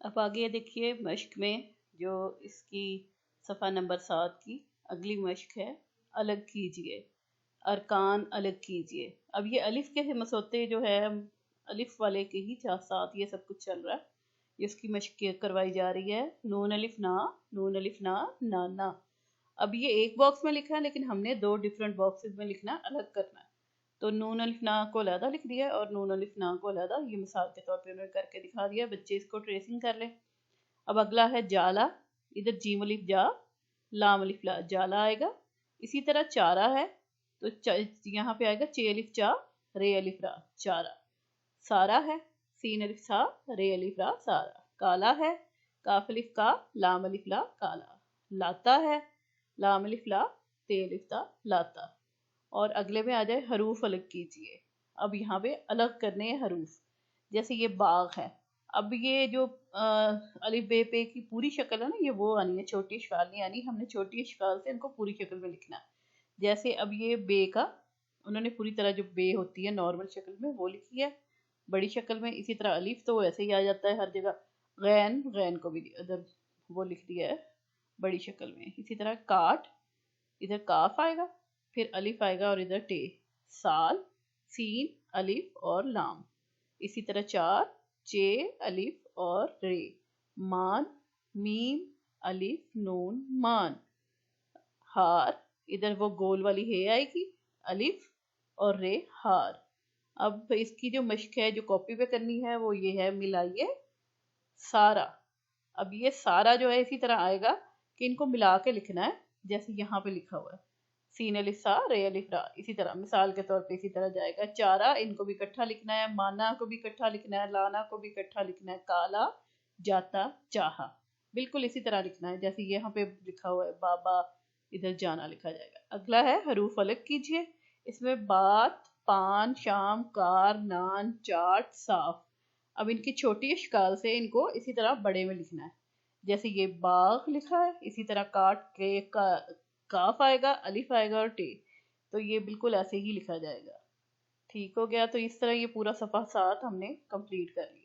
اب آگے دیکھیے مشق میں جو اس کی صفحہ نمبر 7 کی اگلی مشق ہے، الگ کیجئے، ارکان الگ کیجئے۔ اب یہ الف کے مسوتے جو ہے الف والے کے ہی ساتھ یہ سب کچھ چل رہا ہے، یہ اس کی مشق کروائی جا رہی ہے۔ نون الف نا، نون الف نا، نانا۔ اب یہ ایک باکس میں لکھا ہے لیکن ہم نے 2 ڈیفرنٹ باکسز میں لکھنا، الگ کرنا ہے۔ تو نون الف نا کو علیحدہ لکھ دیا اور نون الف نا کو علیحدہ، یہ مثال کے طور پہ انہوں نے کر کے دکھا دیا، بچے اس کو ٹریسنگ کر لیں۔ اب اگلا ہے جالا، ادھر جیم الف جا، لام الف لا، جالا آئے گا۔ اسی طرح چارہ ہے تو یہاں پہ آئے گا چے الف چا، رے الف را، چارہ۔ سارا ہے، سین الف سا، رے الف را، سارا۔ کالا ہے، کاف الف کا، لام الف لا، کالا۔ لاتا ہے، لام الف لا، تے الف تا، لاتا۔ اور اگلے میں آ جائے حروف الگ کیجئے۔ اب یہاں پہ الگ کرنے ہیں حروف، جیسے یہ باغ ہے۔ اب یہ جو الف بے پے کی پوری شکل ہے نا، یہ وہ آنی ہے، چھوٹی اشکال نہیں آنی، ہم نے چھوٹی اشکال سے ان کو پوری شکل میں لکھنا ہے۔ جیسے اب یہ بے کا انہوں نے پوری طرح جو بے ہوتی ہے نارمل شکل میں وہ لکھی ہے بڑی شکل میں۔ اسی طرح الف تو ایسے ہی آ جاتا ہے ہر جگہ۔ غین، غین کو بھی ادھر وہ لکھ دیا ہے بڑی شکل میں۔ اسی طرح کاٹ، ادھر کاف آئے گا، پھر الف آئے گا اور ادھر ٹے۔ سال، سین، الف اور لام۔ اسی طرح چار، چے، الف اور رے۔ مان، میم، الف، نون، مان۔ ہار، ادھر وہ گول والی ہے آئے گی، الف اور رے، ہار۔ اب اس کی جو مشق ہے جو کاپی پہ کرنی ہے وہ یہ ہے، ملائیے سارا۔ اب یہ سارا جو ہے اسی طرح آئے گا کہ ان کو ملا کے لکھنا ہے، جیسے یہاں پہ لکھا ہوا ہے، سین الف سا، رے الف را۔ اسی طرح مثال کے طور پہ اسی طرح جائے گا۔ چارہ، ان کو بھی اکٹھا لکھنا ہے، مانا کو بھی اکٹھا لکھنا ہے، لانا کو بھی اکٹھا لکھنا ہے۔ کالا، جاتا، چاہا، بالکل اسی طرح لکھنا ہے جیسے یہاں پہ لکھا ہوا ہے، بابا، ادھر جانا لکھا جائے گا۔ اگلا ہے حروف الگ کیجئے، اس میں بات، پان، شام، کار، نان، چاٹ، صاف۔ اب ان کی چھوٹی اشکال سے ان کو اسی طرح بڑے میں لکھنا ہے، جیسے یہ باغ لکھا ہے، اسی طرح کاٹ کے کاف آئے گا، الف آئے گا اور ٹے، تو یہ بالکل ایسے ہی لکھا جائے گا۔ ٹھیک ہو گیا، تو اس طرح یہ پورا صفحہ 7 ہم نے کمپلیٹ کر لیا۔